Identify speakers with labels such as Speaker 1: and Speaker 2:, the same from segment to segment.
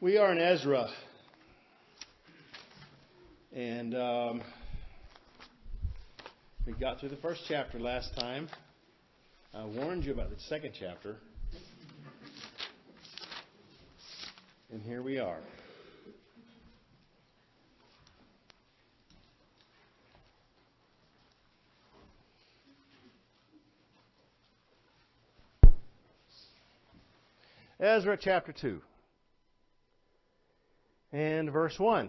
Speaker 1: We are in Ezra, and we got through the first chapter last time. I warned you about the second chapter, and here we are. Ezra chapter 2. And verse 1.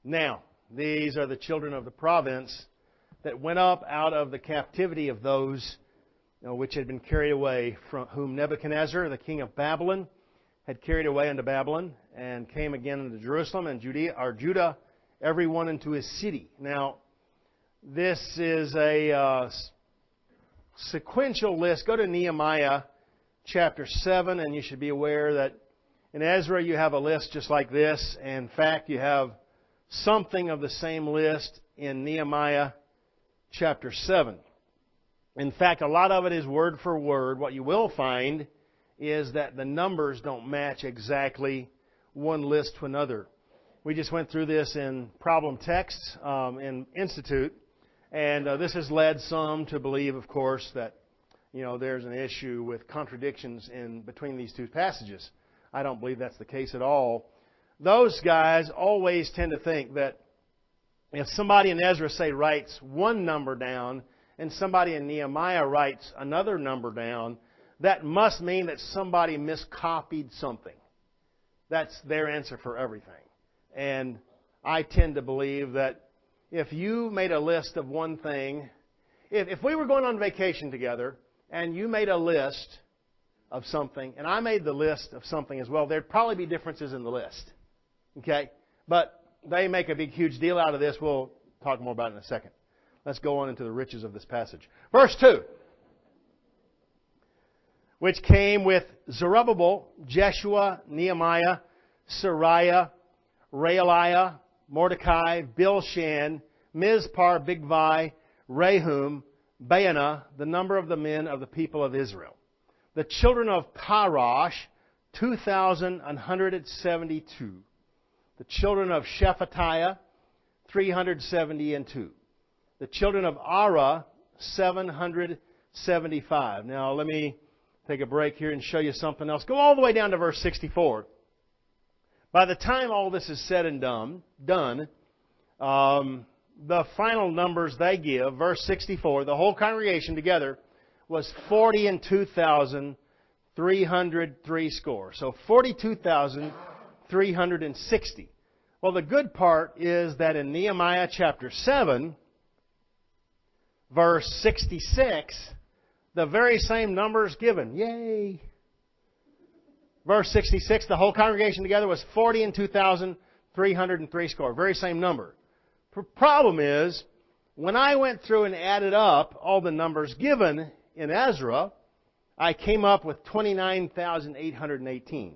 Speaker 1: Now, these are the children of the province that went up out of the captivity of those which had been carried away, from whom Nebuchadnezzar, the king of Babylon, had carried away unto Babylon, and came again into Jerusalem, and Judah, every one into his city. Now, this is a sequential list. Go to Nehemiah chapter 7, and you should be aware that in Ezra, you have a list just like this. In fact, you have something of the same list in Nehemiah chapter 7. In fact, a lot of it is word for word. What you will find is that the numbers don't match exactly one list to another. We just went through this in problem texts in Institute, and this has led some to believe, of course, that there's an issue with contradictions in between these two passages. I don't believe that's the case at all. Those guys always tend to think that if somebody in Ezra, say, writes one number down and somebody in Nehemiah writes another number down, that must mean that somebody miscopied something. That's their answer for everything. And I tend to believe that if you made a list of one thing, if we were going on vacation together and you made a list of something, and I made the list of something as well, there'd probably be differences in the list. Okay? But they make a big, huge deal out of this. We'll talk more about it in a second. Let's go on into the riches of this passage. Verse 2. Which came with Zerubbabel, Jeshua, Nehemiah, Sariah, Realiah, Mordecai, Bilshan, Mizpar, Bigvai, Rehum, Baanah, the number of the men of the people of Israel. The children of Parosh, 2,172. The children of Shephatiah, 372. The children of Ara, 775. Now, let me take a break here and show you something else. Go all the way down to verse 64. By the time all this is said and done, the final numbers they give, verse 64, the whole congregation together was 42,303 score. So 42,360. Well, the good part is that in Nehemiah chapter 7, verse 66, the very same numbers given. Yay! Verse 66, the whole congregation together was 42,303 score. Very same number. Problem is, when I went through and added up all the numbers given in Ezra, I came up with 29,818.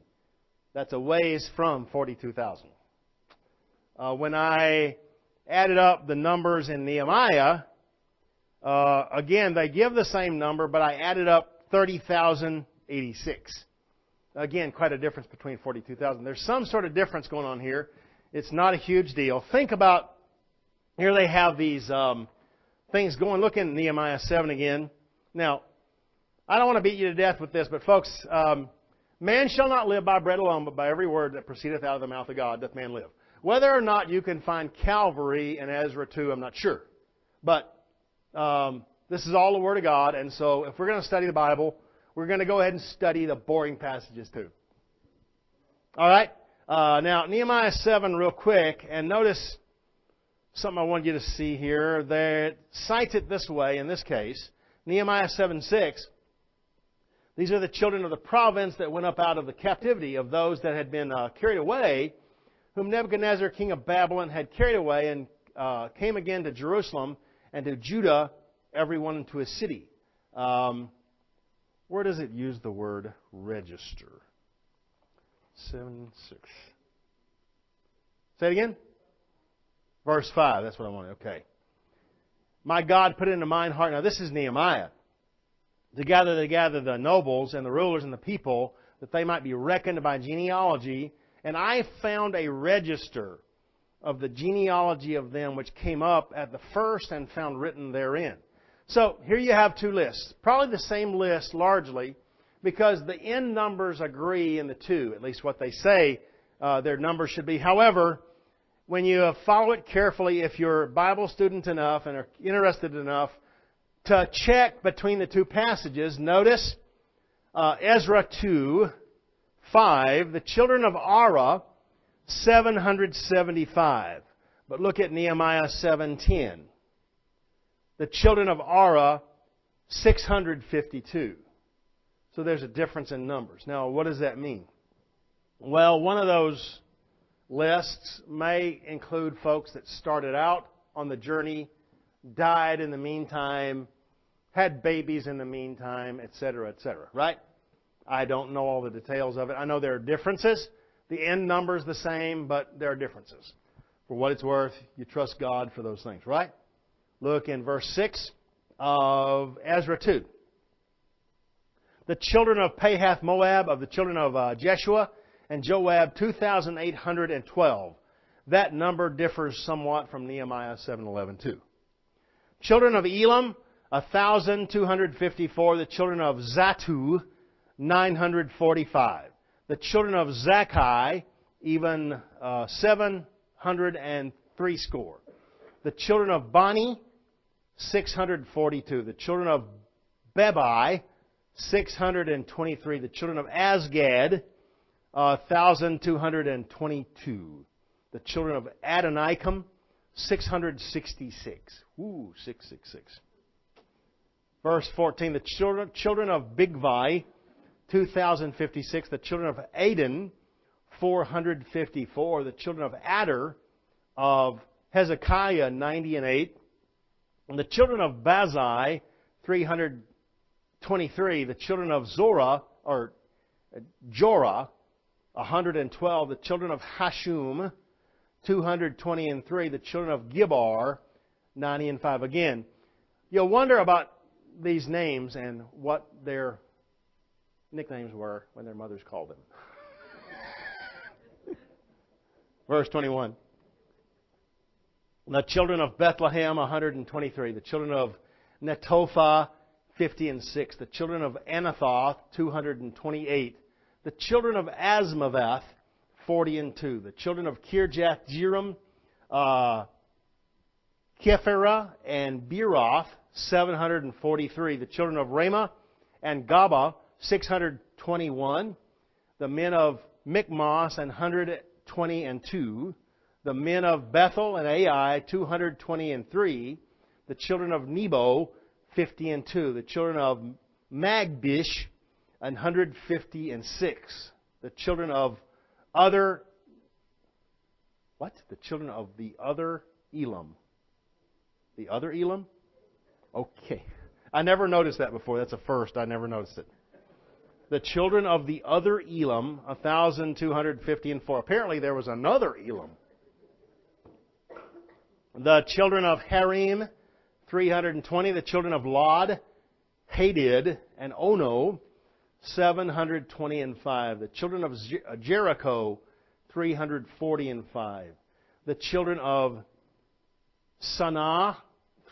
Speaker 1: That's a ways from 42,000. When I added up the numbers in Nehemiah, again, they give the same number, but I added up 30,086. Again, quite a difference between 42,000. There's some sort of difference going on here. It's not a huge deal. Think about, here they have these things going. Look in Nehemiah 7 again. Now, I don't want to beat you to death with this, but folks, man shall not live by bread alone, but by every word that proceedeth out of the mouth of God doth man live. Whether or not you can find Calvary in Ezra 2, I'm not sure. But this is all the Word of God, and so if we're going to study the Bible, we're going to go ahead and study the boring passages too. All right? Now, Nehemiah 7 real quick, and notice something I want you to see here. They cites it this way in this case. Nehemiah 7:6. These are the children of the province that went up out of the captivity of those that had been carried away, whom Nebuchadnezzar, king of Babylon, had carried away, and came again to Jerusalem and to Judah, everyone into his city. Where does it use the word register? 7:6. Say it again. Verse 5. That's what I wanted. Okay. My God put it into mine heart. Now this is Nehemiah. To gather the nobles and the rulers and the people that they might be reckoned by genealogy. And I found a register of the genealogy of them which came up at the first and found written therein. So here you have two lists. Probably the same list largely, because the end numbers agree in the two, at least what they say their numbers should be. However, when you follow it carefully, if you're a Bible student enough and are interested enough to check between the two passages, notice Ezra 2:5, the children of Ara, 775. But look at Nehemiah 7:10. The children of Ara, 652. So there's a difference in numbers. Now, what does that mean? Well, one of those lists may include folks that started out on the journey, died in the meantime, had babies in the meantime, etc., etc., right? I don't know all the details of it. I know there are differences. The end number's the same, but there are differences. For what it's worth, you trust God for those things, right? Look in verse 6 of Ezra 2. The children of Pahath Moab, of the children of Jeshua and Joab, 2,812. That number differs somewhat from Nehemiah 7:11 too. Children of Elam, 1,254. The children of Zattu, 945. The children of Zakkai, even 703 score. The children of Bani, 642. The children of Bebai, 623. The children of Asgad, 1,222. The children of Adonikam, 666. Ooh, 666. Verse 14, the children of Bigvai, 2,056. The children of Adin, 454. The children of Adar, of Hezekiah, 90 and 8. And the children of Bazai, 323. The children of Jorah, 112. The children of Hashum, 223. The children of Gibbar, 90 and 5. Again, you'll wonder about these names and what their nicknames were when their mothers called them. Verse 21. The children of Bethlehem, 123. The children of Netophah, 50 and 6. The children of Anathoth, 228. The children of Asmaveth, 40 and 2. The children of Kirjath Jearim, Kephirah and Beeroth, 743. The children of Ramah and Gaba, 621. The men of Michmas, 120 and 2. The men of Bethel and Ai, 220 and 3. The children of Nebo, 50 and 2. The children of Magbish, 150 and 6. The children of other... What? The children of the other Elam. The other Elam? Okay. I never noticed that before. That's a first. I never noticed it. The children of the other Elam, 1,250 and 4. Apparently there was another Elam. The children of Harim, 320. The children of Lod, Hadid, and Ono, 720 and 5. The children of Jericho, 340 and 5. The children of Sanaa,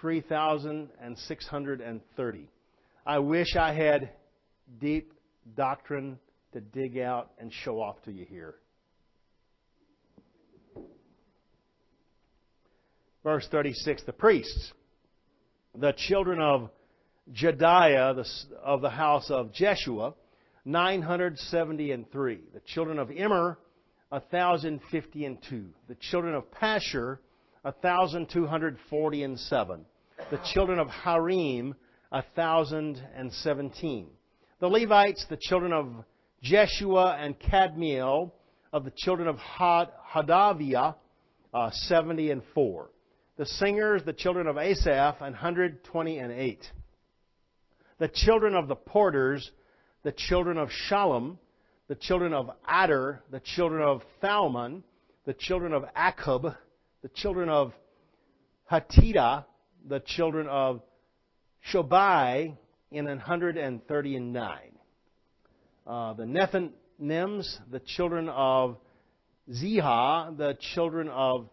Speaker 1: 3,630. I wish I had deep doctrine to dig out and show off to you here. Verse 36, the priests, the children of Jediah of the house of Jeshua, 970 and 3. The children of Immer, 1,050 and 2. The children of Pashur, 1,240 and 7. The children of Harim, 1,017. The Levites, the children of Jeshua and Kadmiel, of the children of Hodaviah, 70 and 4. The singers, the children of Asaph, 120 and 8. The children of the porters, the children of Shalom, the children of Adar, the children of Thalmon, the children of Akub, the children of Hatita, the children of Shobai, in 139. the Nethinims, the children of Ziha, the children of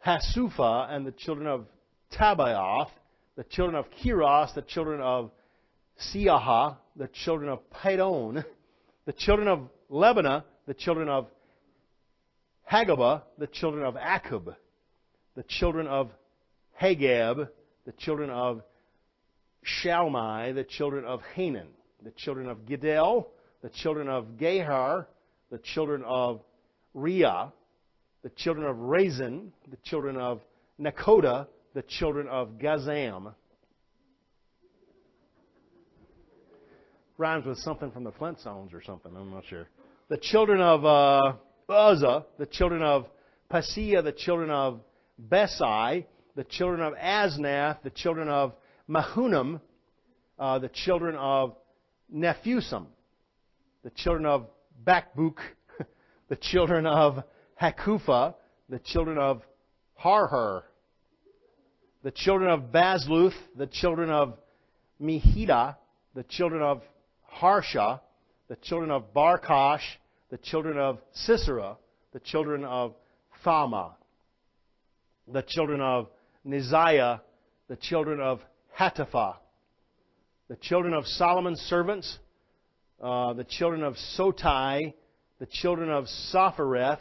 Speaker 1: Hasupha, and the children of Tabaoth, the children of Kiros, the children of Siaha, the children of Padon, the children of Lebanah, the children of Hagabah, the children of Akub, the children of Hagab, the children of Shalmai, the children of Hanan, the children of Gidel, the children of Gahar, the children of Riah, the children of Rezin, the children of Nakoda, the children of Gazam. Rhymes with something from the Flintstones or something, I'm not sure. The children of Uzzah, the children of Paseah, the children of Besai, the children of Asnath, the children of Mahunim, the children of Nephusim, the children of Bakbuk, the children of Hakupha, the children of Harhur, the children of Bazluth, the children of Mehida, the children of Harsha, the children of Barkosh, the children of Sisera, the children of Thama, the children of Neziah, the children of Hatapha, the children of Solomon's servants, the children of Sotai, the children of Sophereth,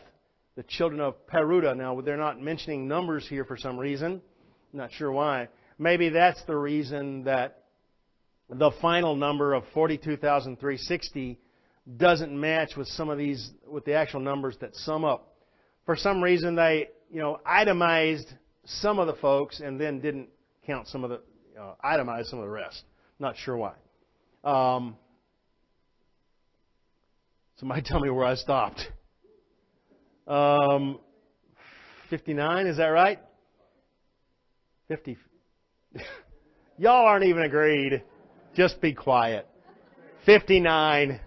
Speaker 1: the children of Peruda. Now, they're not mentioning numbers here for some reason. I'm not sure why. Maybe that's the reason that the final number of 42,360 doesn't match with some of these, with the actual numbers that sum up. For some reason, they, itemized some of the folks and then didn't count some of the, itemize some of the rest. Not sure why. Somebody tell me where I stopped. 59, is that right? 50. Y'all aren't even agreed. Just be quiet. 59.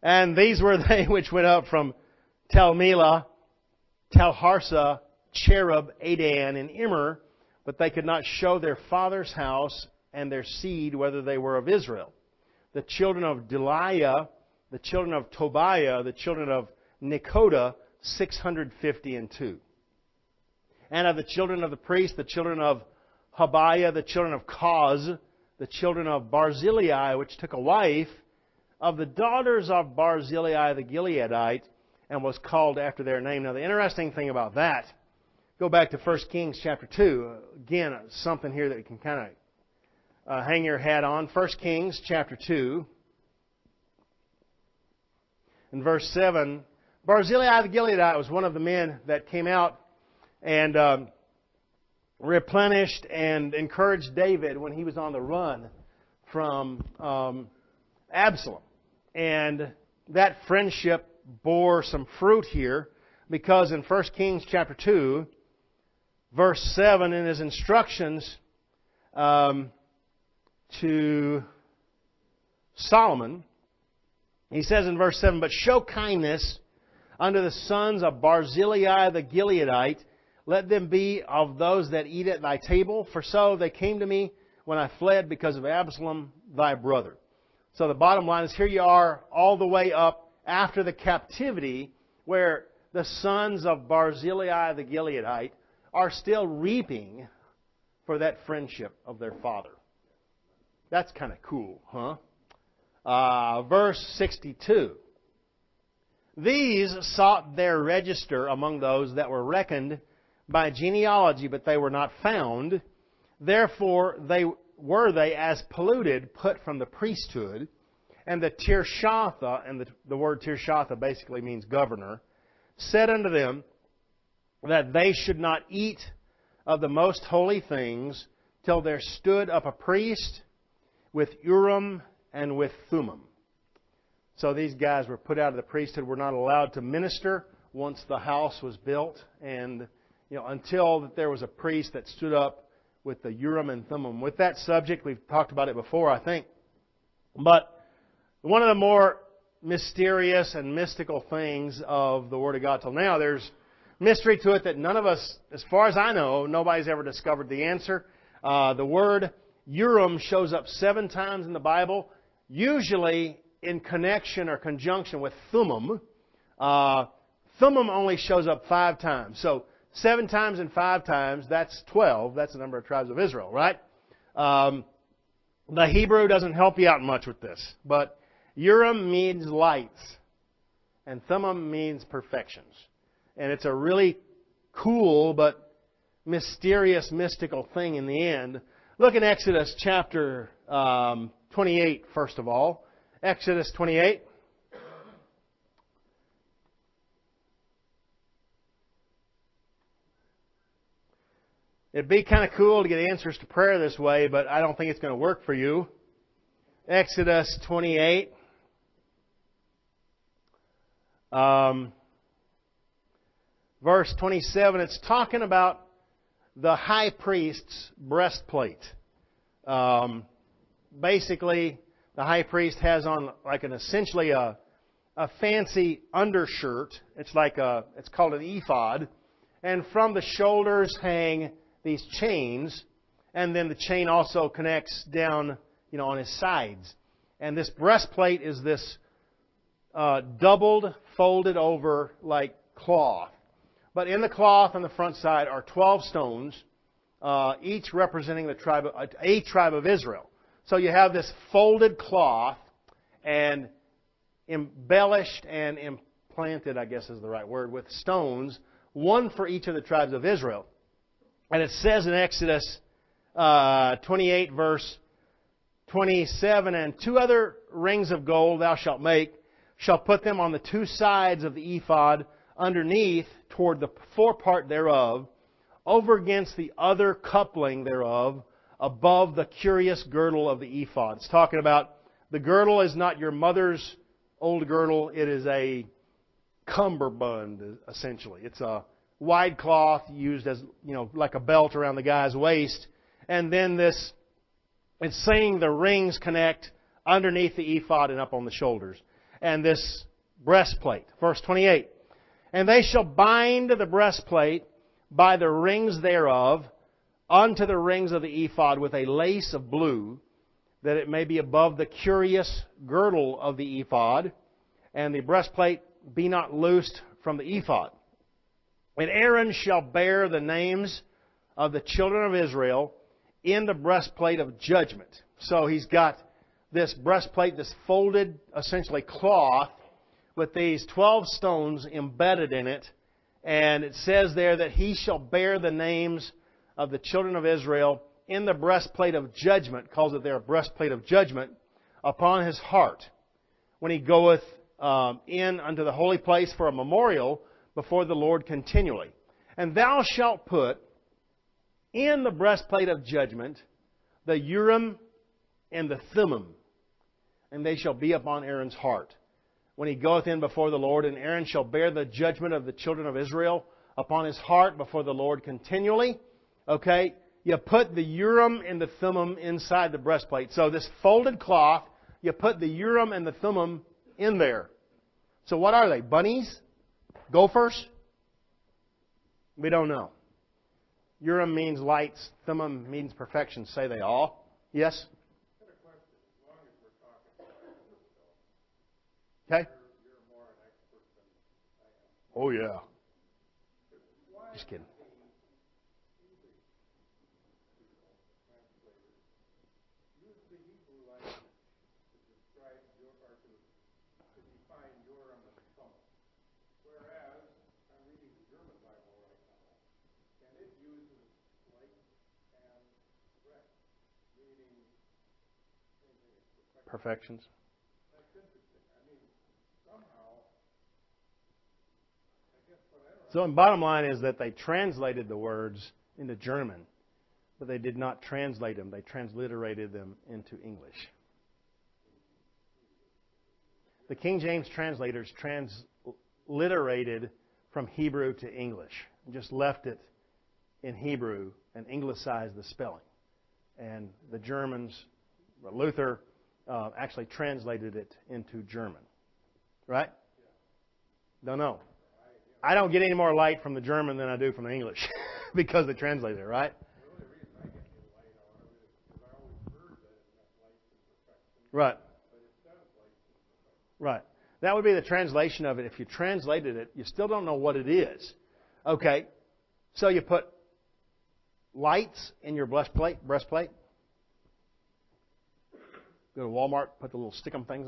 Speaker 1: And these were they which went up from Tel-Melah, Tel-Harsa, Cherub, Adan, and Immer, but they could not show their father's house and their seed whether they were of Israel. The children of Deliah, the children of Tobiah, the children of Nekoda, 652. And of the children of the priests, the children of Habiah, the children of Koz, the children of Barzillai, which took a wife, of the daughters of Barzillai the Gileadite, and was called after their name. Now, the interesting thing about that, go back to 1 Kings chapter 2. Again, something here that you can kind of hang your hat on. 1 Kings chapter 2. In verse 7, Barzillai the Gileadite was one of the men that came out and replenished and encouraged David when he was on the run from Absalom. And that friendship bore some fruit here, because in 1 Kings chapter 2, verse 7, in his instructions to Solomon, he says in verse 7, "But show kindness unto the sons of Barzillai the Gileadite, let them be of those that eat at thy table, for so they came to me when I fled because of Absalom thy brother." So the bottom line is, here you are all the way up after the captivity, where the sons of Barzillai the Gileadite are still reaping for that friendship of their father. That's kind of cool, huh? Verse 62. "These sought their register among those that were reckoned by genealogy, but they were not found. Therefore were they as polluted, put from the priesthood. And the Tirshatha," and the word Tirshatha basically means governor, "said unto them that they should not eat of the most holy things till there stood up a priest with Urim and with Thummim." So these guys were put out of the priesthood, were not allowed to minister once the house was built, and until that there was a priest that stood up with the Urim and Thummim. With that subject, we've talked about it before, I think. But one of the more mysterious and mystical things of the Word of God till now, there's mystery to it that none of us, as far as I know, nobody's ever discovered the answer. The word Urim shows up 7 times in the Bible. Usually in connection or conjunction with Thummim. Thummim only shows up 5 times. So 7 times and 5 times, that's 12. That's the number of tribes of Israel, right? The Hebrew doesn't help you out much with this. But Urim means lights. And Thummim means perfections. And it's a really cool but mysterious, mystical thing in the end. Look in Exodus chapter 28, first of all. Exodus 28. It'd be kind of cool to get answers to prayer this way, but I don't think it's going to work for you. Exodus 28. Verse 27, it's talking about the high priest's breastplate. Basically, the high priest has on like essentially a fancy undershirt. It's called an ephod. And from the shoulders hang these chains, and then the chain also connects down, on his sides. And this breastplate is this doubled, folded over like cloth. But in the cloth on the front side are 12 stones, each representing a tribe of Israel. So you have this folded cloth and embellished and implanted, I guess is the right word, with stones, one for each of the tribes of Israel. And it says in Exodus 28, verse 27, and 2 other rings of gold thou shalt make, shall put them on the 2 sides of the ephod, underneath toward the forepart thereof, over against the other coupling thereof, above the curious girdle of the ephod. It's talking about the girdle is not your mother's old girdle. It is a cummerbund, essentially. It's a wide cloth used as, like a belt around the guy's waist. And then it's saying the rings connect underneath the ephod and up on the shoulders. And this breastplate, verse 28. And they shall bind the breastplate by the rings thereof unto the rings of the ephod with a lace of blue, that it may be above the curious girdle of the ephod, and the breastplate be not loosed from the ephod. And Aaron shall bear the names of the children of Israel in the breastplate of judgment. So he's got this breastplate, this folded, essentially cloth, with these 12 stones embedded in it. And it says there that he shall bear the names of the children of Israel in the breastplate of judgment, calls it there a breastplate of judgment, upon his heart, when he goeth in unto the holy place for a memorial before the Lord continually. And thou shalt put in the breastplate of judgment the Urim and the Thummim, and they shall be upon Aaron's heart, when he goeth in before the Lord. And Aaron shall bear the judgment of the children of Israel upon his heart before the Lord continually. Okay, you put the Urim and the Thummim inside the breastplate. So this folded cloth, you put the Urim and the Thummim in there. So what are they? Bunnies? Gophers? We don't know. Urim means lights. Thummim means perfection. Say they all. Yes? Okay? Oh, yeah. Just kidding. Perfections. So the bottom line is that they translated the words into German, but they did not translate them. They transliterated them into English. The King James translators transliterated from Hebrew to English. Just left it in Hebrew and anglicized the spelling. And the Germans, Luther, actually translated it into German. Right? Don't know. I don't get any more light from the German than I do from the English because they translate it, right? Right. Right. That would be the translation of it. If you translated it, you still don't know what it is. Okay. So you put lights in your breastplate. Go to Walmart, put the little stick-em things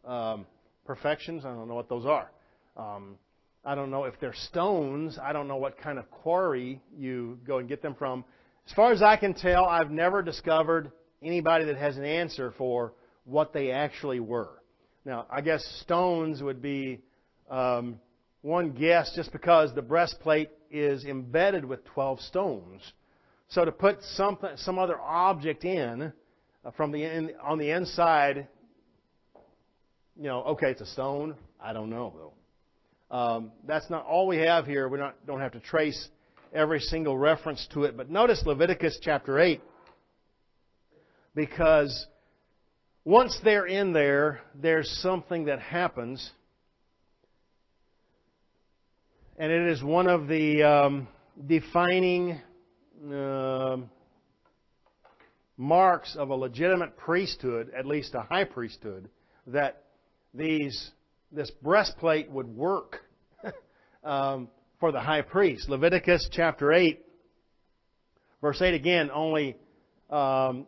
Speaker 1: on. Perfections, I don't know what those are. I don't know if they're stones. I don't know what kind of quarry you go and get them from. As far as I can tell, I've never discovered anybody that has an answer for what they actually were. Now, I guess stones would be one guess, just because the breastplate is embedded with 12 stones. So to put some other object in on the inside, okay, it's a stone. I don't know though. That's not all we have here. We don't have to trace every single reference to it. But notice Leviticus chapter 8, because once they're in there, there's something that happens. And it is one of the defining marks of a legitimate priesthood, at least a high priesthood, that this breastplate would work for the high priest. Leviticus chapter 8, verse 8 again, only 5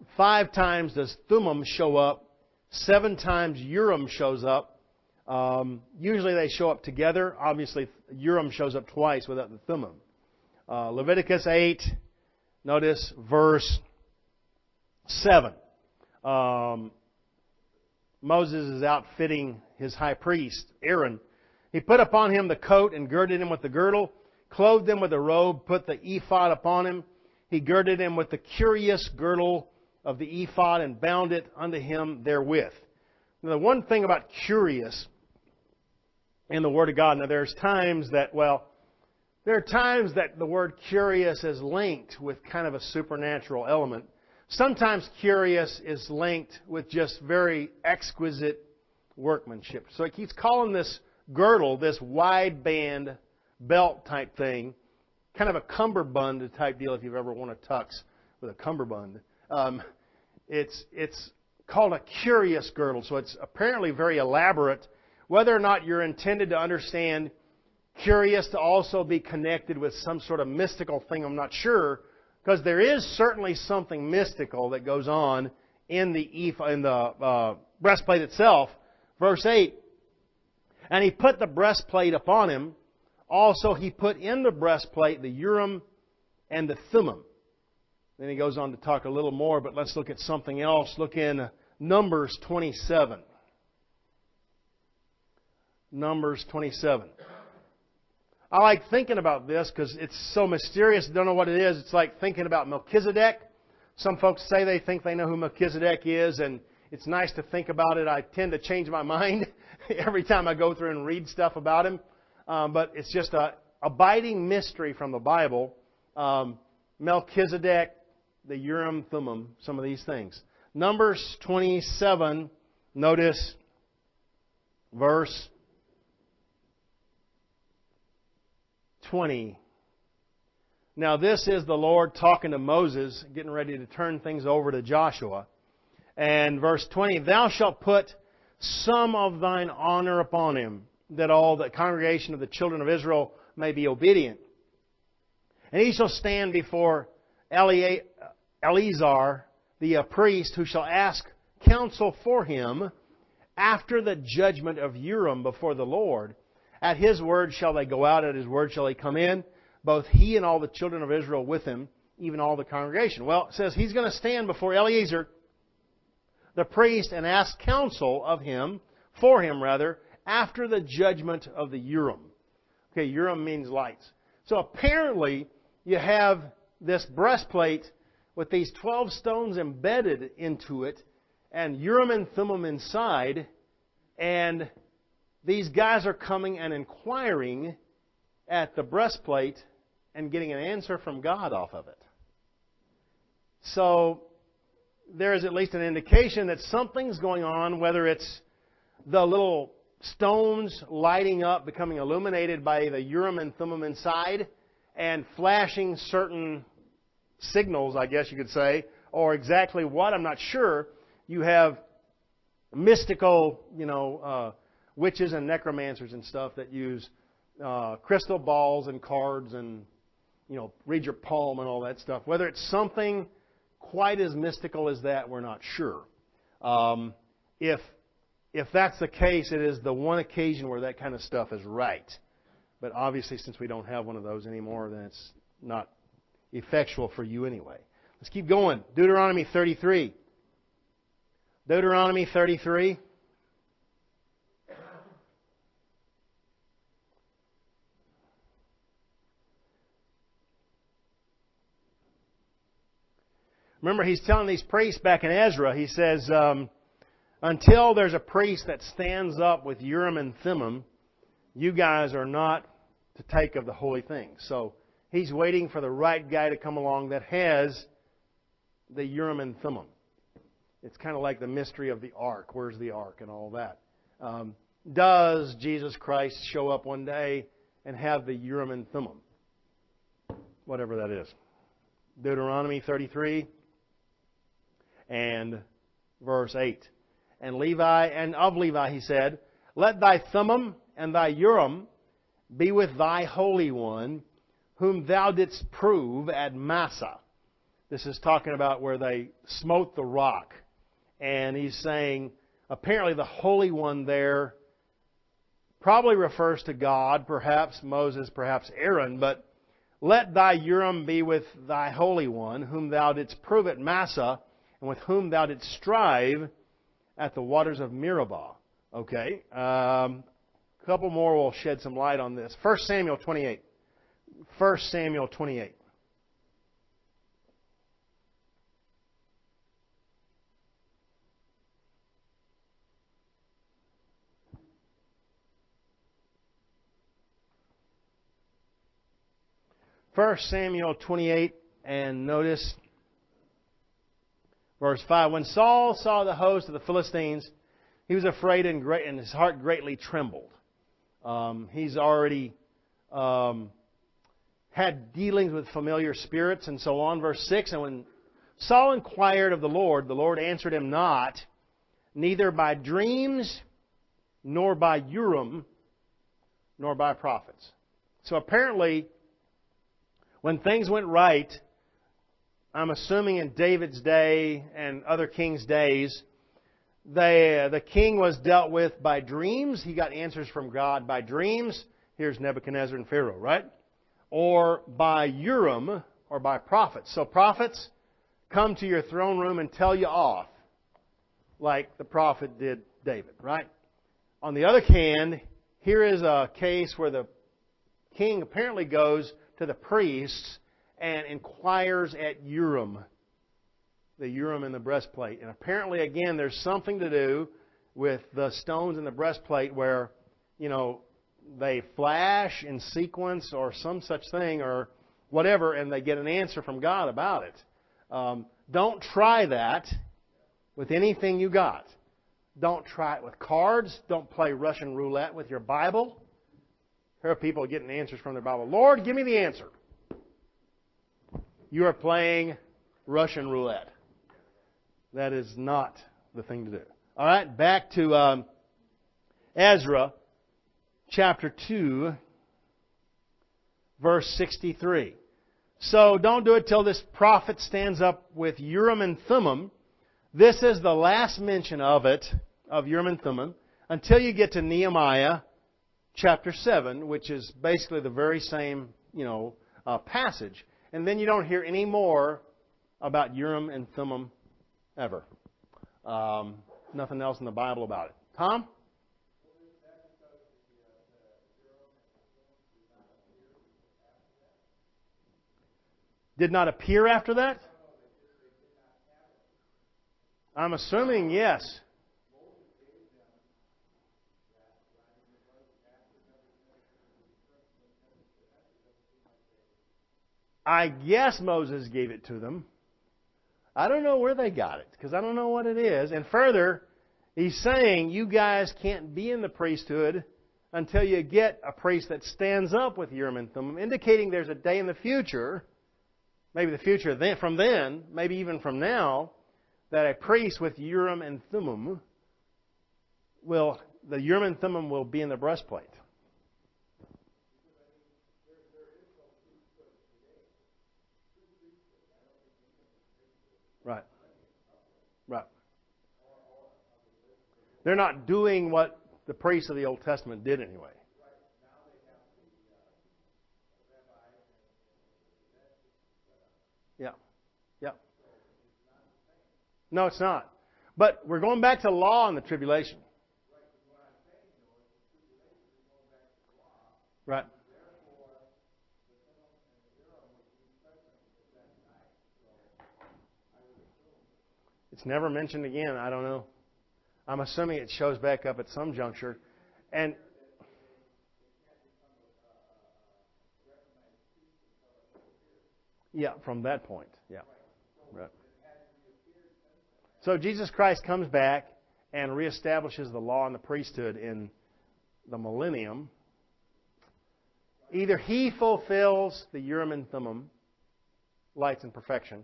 Speaker 1: times does Thummim show up. 7 times Urim shows up. Usually they show up together. Obviously, Urim shows up twice without the Thummim. Leviticus 8, notice verse 7. Moses is outfitting his high priest, Aaron. He put upon him the coat and girded him with the girdle, clothed him with a robe, put the ephod upon him. He girded him with the curious girdle of the ephod and bound it unto him therewith. Now, the one thing about curious in the Word of God, now there are times that the word curious is linked with kind of a supernatural element. Sometimes curious is linked with just very exquisite workmanship. So he keeps calling this girdle, this wide band belt type thing, kind of a cummerbund type deal if you've ever worn a tux with a cummerbund. It's called a curious girdle, so it's apparently very elaborate. Whether or not you're intended to understand curious to also be connected with some sort of mystical thing, I'm not sure, because there is certainly something mystical that goes on in the breastplate itself. Verse 8, and he put the breastplate upon him. Also he put in the breastplate the Urim and the Thummim. Then he goes on to talk a little more, but let's look at something else. Look in Numbers 27. Numbers 27. I like thinking about this because it's so mysterious. Don't know what it is. It's like thinking about Melchizedek. Some folks say they think they know who Melchizedek is, and it's nice to think about it. I tend to change my mind every time I go through and read stuff about him. But it's just a abiding mystery from the Bible. Melchizedek, the Urim, Thummim, some of these things. Numbers 27, notice verse 20. Now this is the Lord talking to Moses, getting ready to turn things over to Joshua. And verse 20, thou shalt put some of thine honor upon him, that all the congregation of the children of Israel may be obedient. And he shall stand before Eleazar, the priest, who shall ask counsel for him after the judgment of Urim before the Lord. At his word shall they go out, at his word shall they come in, both he and all the children of Israel with him, even all the congregation. Well, it says he's going to stand before Eleazar, the priest, and ask counsel of him, for him rather, after the judgment of the Urim. Okay, Urim means lights. So apparently you have this breastplate with these 12 stones embedded into it, and Urim and Thummim inside, and these guys are coming and inquiring at the breastplate and getting an answer from God off of it. So there is at least an indication that something's going on, whether it's the little stones lighting up, becoming illuminated by the Urim and Thummim inside, and flashing certain signals, I guess you could say, or exactly what, I'm not sure. You have mystical, witches and necromancers and stuff that use crystal balls and cards and, read your palm and all that stuff. Whether it's something quite as mystical as that, we're not sure. If that's the case, it is the one occasion where that kind of stuff is right. But obviously, since we don't have one of those anymore, then it's not effectual for you anyway. Let's keep going. Deuteronomy 33. Deuteronomy 33. Remember, he's telling these priests back in Ezra, he says, until there's a priest that stands up with Urim and Thummim, you guys are not to take of the holy things. So he's waiting for the right guy to come along that has the Urim and Thummim. It's kind of like the mystery of the ark. Where's the ark and all that? Does Jesus Christ show up one day and have the Urim and Thummim? Whatever that is. Deuteronomy 33 and verse 8. And of Levi he said, let thy Thummim and thy Urim be with thy Holy One, whom thou didst prove at Massah. This is talking about where they smote the rock. And he's saying, apparently the Holy One there probably refers to God, perhaps Moses, perhaps Aaron, but let thy Urim be with thy Holy One, whom thou didst prove at Massah, and with whom thou didst strive at the waters of Meribah. Okay. A couple more will shed some light on this. 1 Samuel 28. 1 Samuel 28. First Samuel 28, and notice verse 5. When Saul saw the host of the Philistines, he was afraid and his heart greatly trembled. He's already had dealings with familiar spirits and so on. Verse 6, and when Saul inquired of the Lord answered him not, neither by dreams, nor by Urim, nor by prophets. So apparently, when things went right, I'm assuming in David's day and other kings' days, the king was dealt with by dreams. He got answers from God by dreams. Here's Nebuchadnezzar and Pharaoh, right? Or by Urim, or by prophets. So prophets come to your throne room and tell you off, like the prophet did David, right? On the other hand, here is a case where the king apparently goes to the priests and inquires at Urim, the Urim in the breastplate. And apparently, again, there's something to do with the stones in the breastplate where, they flash in sequence or some such thing or whatever, and they get an answer from God about it. Don't try that with anything you got. Don't try it with cards. Don't play Russian roulette with your Bible. Here are people getting answers from their Bible. Lord, give me the answer. You are playing Russian roulette. That is not the thing to do. All right, back to Ezra chapter 2, verse 63. So don't do it till this prophet stands up with Urim and Thummim. This is the last mention of it, of Urim and Thummim, until you get to Nehemiah chapter 7, which is basically the very same, passage. And then you don't hear any more about Urim and Thummim ever. Nothing else in the Bible about it. Tom? Did not appear after that? I'm assuming yes. I guess Moses gave it to them. I don't know where they got it, because I don't know what it is. And further, he's saying you guys can't be in the priesthood until you get a priest that stands up with Urim and Thummim, indicating there's a day in the future, maybe the future from then, maybe even from now, that a priest with Urim and Thummim the Urim and Thummim will be in the breastplate. Right. Right. They're not doing what the priests of the Old Testament did anyway. Yeah. Yeah. No, it's not. But we're going back to law in the tribulation. Right. It's never mentioned again. I don't know. I'm assuming it shows back up at some juncture. And yeah, from that point. Yeah. Right. So Jesus Christ comes back and reestablishes the law and the priesthood in the millennium. Either he fulfills the Urim and Thummim, lights and perfection,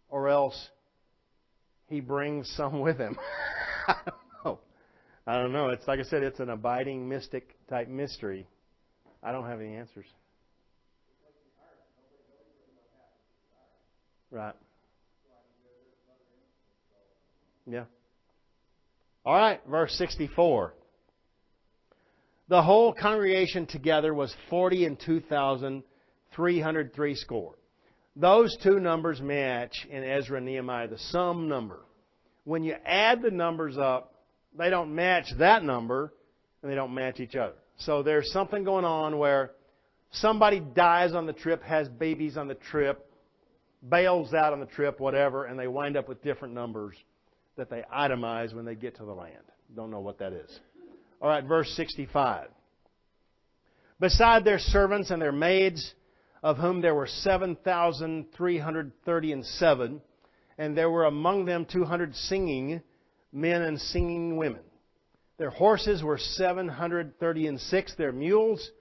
Speaker 1: or else he brings some with him. I don't know. It's like I said, it's an abiding mystic type mystery. I don't have any answers. Right. Yeah. All right, verse 64. The whole congregation together was 42,303 score. Those two numbers match in Ezra and Nehemiah, the sum number. When you add the numbers up, they don't match that number, and they don't match each other. So there's something going on where somebody dies on the trip, has babies on the trip, bails out on the trip, whatever, and they wind up with different numbers that they itemize when they get to the land. Don't know what that is. All right, verse 65. Beside their servants and their maids, of whom there were 7,337, and there were among them 200 singing men and singing women. Their horses were 736, their mules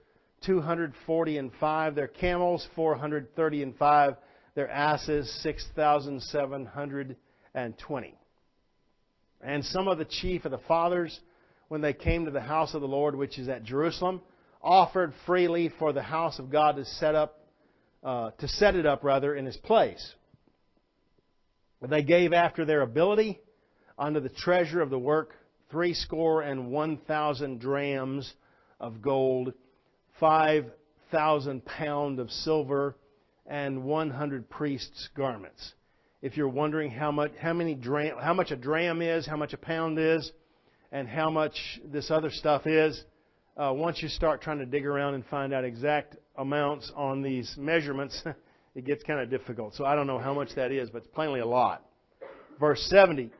Speaker 1: 245, their camels 435, their asses 6,720. And some of the chief of the fathers, when they came to the house of the Lord, which is at Jerusalem, offered freely for the house of God to set it up in his place. They gave after their ability unto the treasure of the work 61,000 drams of gold, 5,000 pounds of silver, and 100 priests' garments. If you're wondering how much a dram is, how much a pound is, and how much this other stuff is, once you start trying to dig around and find out exact amounts on these measurements, it gets kind of difficult. So I don't know how much that is, but it's plainly a lot. Verse 70.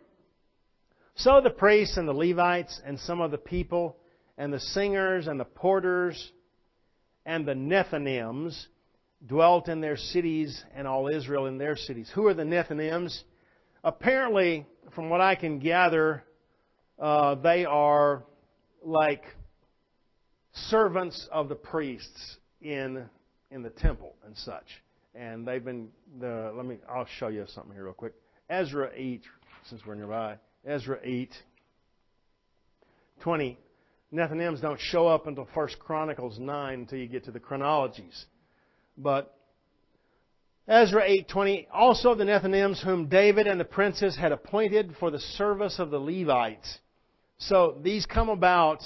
Speaker 1: So the priests and the Levites and some of the people and the singers and the porters and the Nethinims dwelt in their cities, and all Israel in their cities. Who are the Nethinims? Apparently, from what I can gather, they are like servants of the priests in the temple and such. And they've been I'll show you something here real quick. Ezra 8, since we're nearby. Ezra 8:20. Nethinims don't show up until 1 Chronicles 9 until you get to the chronologies. But Ezra 8:20, also the Nethinims whom David and the princes had appointed for the service of the Levites. So these come about,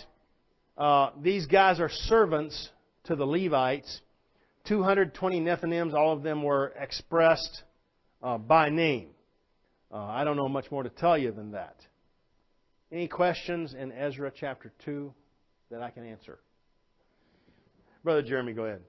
Speaker 1: these guys are servants to the Levites. 220 Nethinims, all of them were expressed by name. I don't know much more to tell you than that. Any questions in Ezra chapter 2 that I can answer? Brother Jeremy, go ahead.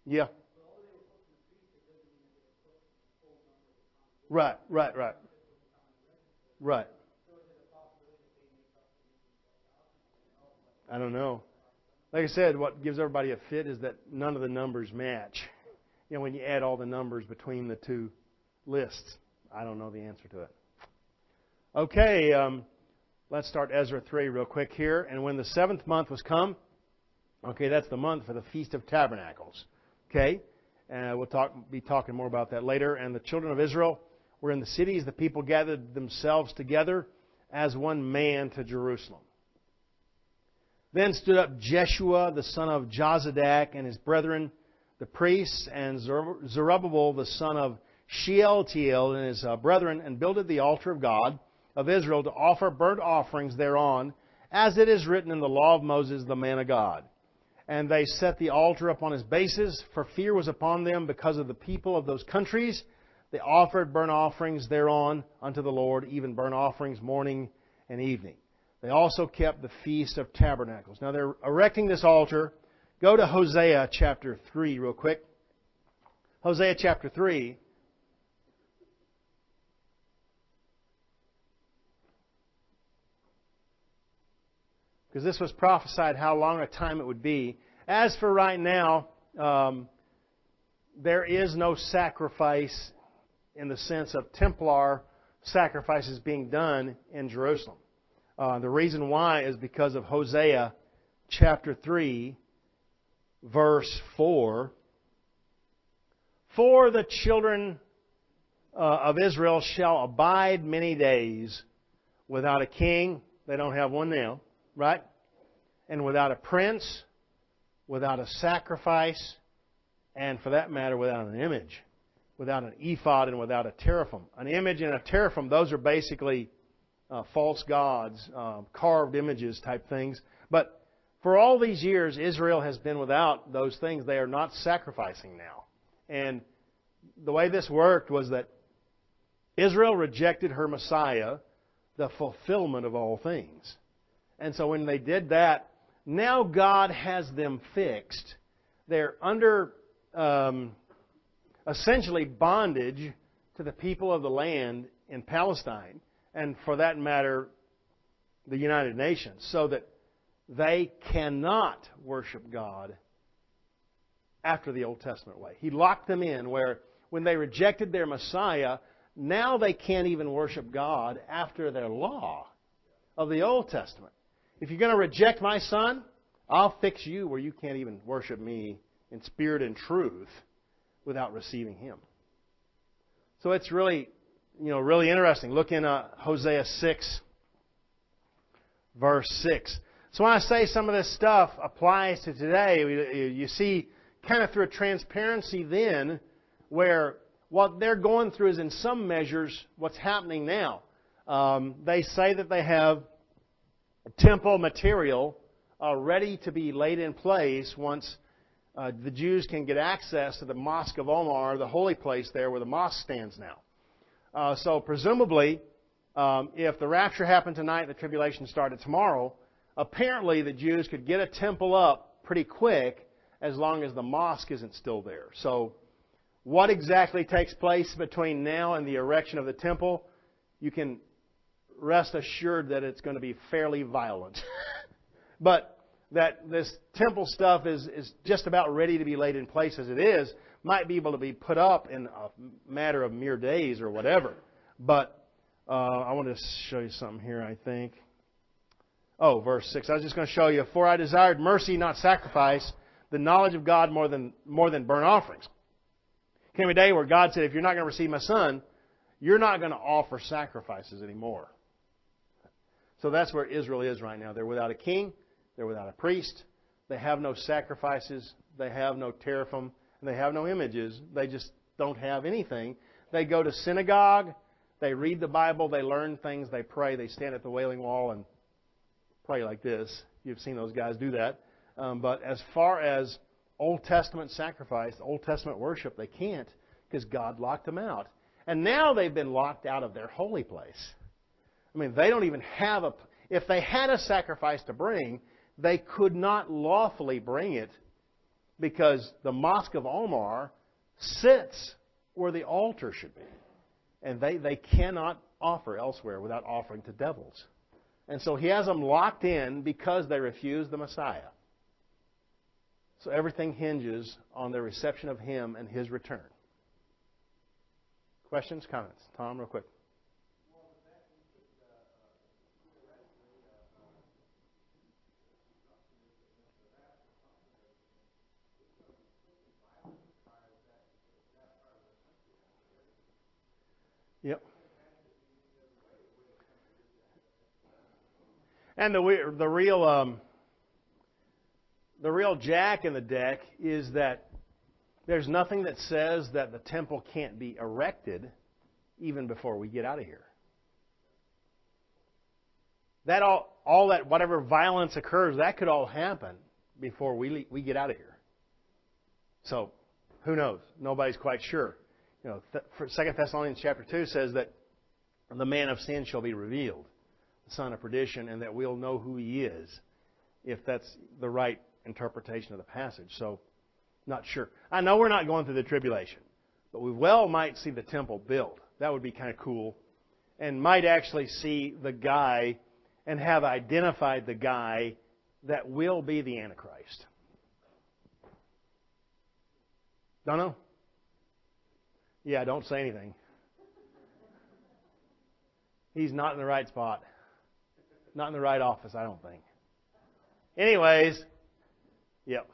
Speaker 1: Yeah. Right. I don't know. Like I said, what gives everybody a fit is that none of the numbers match. You know, when you add all the numbers between the two lists? I don't know the answer to it. Okay, let's start Ezra 3 real quick here. And when the 7th month was come, okay, that's the month for the Feast of Tabernacles. Okay, and we'll be talking more about that later. And the children of Israel were in the cities. The people gathered themselves together as one man to Jerusalem. Then stood up Jeshua, the son of Jozadak, and his brethren, the priests, and Zerubbabel, the son of Shealtiel, and his brethren, and builded the altar of God of Israel to offer burnt offerings thereon, as it is written in the law of Moses, the man of God. And they set the altar upon his bases, for fear was upon them because of the people of those countries. They offered burnt offerings thereon unto the Lord, even burnt offerings morning and evening. They also kept the Feast of Tabernacles. Now they're erecting this altar. Go to Hosea chapter 3 real quick. Hosea chapter 3. Because this was prophesied how long a time it would be. As for right now, there is no sacrifice in the sense of Templar sacrifices being done in Jerusalem. The reason why is because of Hosea chapter 3, verse 4. For the children of Israel shall abide many days without a king. They don't have one now, right? And without a prince, without a sacrifice, and for that matter, without an image, without an ephod and without a teraphim. An image and a teraphim, those are basically false gods, carved images type things. But for all these years, Israel has been without those things. They are not sacrificing now. And the way this worked was that Israel rejected her Messiah, the fulfillment of all things. And so when they did that, now God has them fixed. They're under essentially bondage to the people of the land in Palestine, and for that matter, the United Nations, so that they cannot worship God after the Old Testament way. He locked them in where when they rejected their Messiah, now they can't even worship God after their law of the Old Testament. If you're going to reject my Son, I'll fix you where you can't even worship me in spirit and truth without receiving Him. So it's really, really interesting. Look in Hosea 6, verse 6. So when I say some of this stuff applies to today, you see kind of through a transparency then where what they're going through is in some measures what's happening now. They say that they have temple material ready to be laid in place once the Jews can get access to the Mosque of Omar, the holy place there where the mosque stands now. So presumably, if the rapture happened tonight, the tribulation started tomorrow, apparently the Jews could get a temple up pretty quick as long as the mosque isn't still there. So what exactly takes place between now and the erection of the temple, you can rest assured that it's going to be fairly violent. But that this temple stuff is just about ready to be laid in place as it is, might be able to be put up in a matter of mere days or whatever. But I want to show you something here, I think. Oh, verse 6. I was just going to show you. For I desired mercy, not sacrifice, the knowledge of God more than burnt offerings. Came a day where God said, if you're not going to receive my Son, you're not going to offer sacrifices anymore. So that's where Israel is right now. They're without a king. They're without a priest. They have no sacrifices. They have no teraphim. And they have no images. They just don't have anything. They go to synagogue. They read the Bible. They learn things. They pray. They stand at the Wailing Wall and pray like this. You've seen those guys do that. But as far as Old Testament sacrifice, Old Testament worship, they can't because God locked them out. And now they've been locked out of their holy place. I mean, they don't even have a... If they had a sacrifice to bring, they could not lawfully bring it because the Mosque of Omar sits where the altar should be. And they cannot offer elsewhere without offering to devils. And so He has them locked in because they refused the Messiah. So everything hinges on their reception of Him and His return. Questions, comments? Tom, real quick. Yep. And the real jack in the deck is that there's nothing that says that the temple can't be erected even before we get out of here. That all that whatever violence occurs, that could all happen before we get out of here. So, who knows? Nobody's quite sure. You know, 2 Thessalonians chapter 2 says that the man of sin shall be revealed, the son of perdition, and that we'll know who he is, if that's the right interpretation of the passage. So, not sure. I know we're not going through the tribulation, but we well might see the temple built. That would be kind of cool. And might actually see the guy and have identified the guy that will be the Antichrist. Don't know? Yeah, don't say anything. He's not in the right spot. Not in the right office, I don't think. Anyways, yep.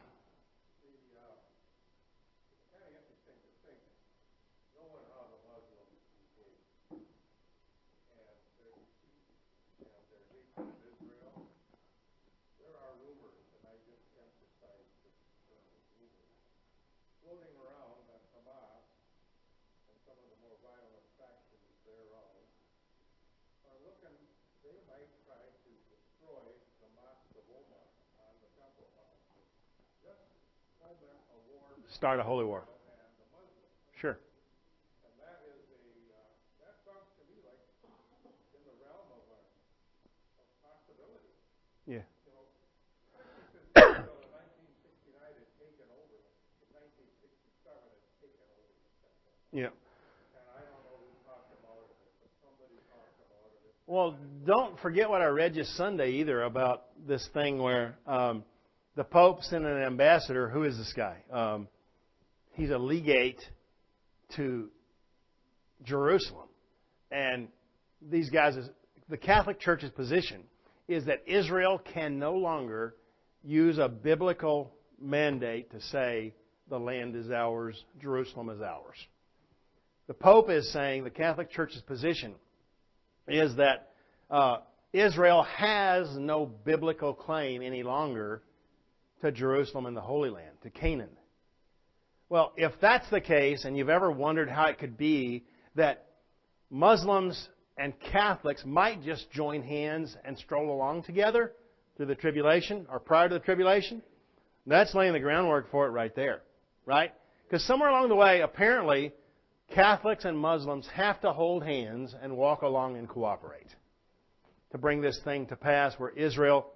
Speaker 1: Start a holy war. Sure.
Speaker 2: And that sounds to me like in the realm of possibility.
Speaker 1: Yeah.
Speaker 2: You know, especially since in 1969 had taken over, in 1967 had taken over the temple.
Speaker 1: Yeah.
Speaker 2: And I don't know who talked about it, but somebody talked about it.
Speaker 1: Well, don't forget what I read just Sunday either about this thing where the Pope sent an ambassador. Who is this guy? He's a legate to Jerusalem. And these guys, the Catholic Church's position is that Israel can no longer use a biblical mandate to say the land is ours, Jerusalem is ours. The Pope is saying, the Catholic Church's position is that Israel has no biblical claim any longer to Jerusalem and the Holy Land, to Canaan. Well, if that's the case, and you've ever wondered how it could be that Muslims and Catholics might just join hands and stroll along together through the tribulation or prior to the tribulation, that's laying the groundwork for it right there, right? Because somewhere along the way, apparently, Catholics and Muslims have to hold hands and walk along and cooperate to bring this thing to pass where Israel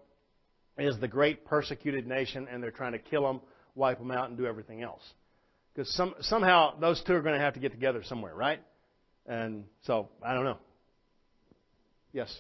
Speaker 1: is the great persecuted nation and they're trying to kill them, wipe them out, and do everything else. Because somehow those two are going to have to get together somewhere, right? And so, I don't know. Yes?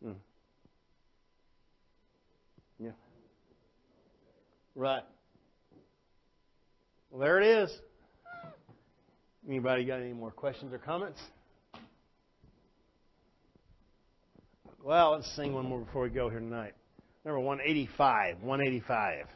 Speaker 1: Mm. Yeah. Right. Well, there it is. Anybody got any more questions or comments? Well, let's sing one more before we go here tonight. Number 185. 185.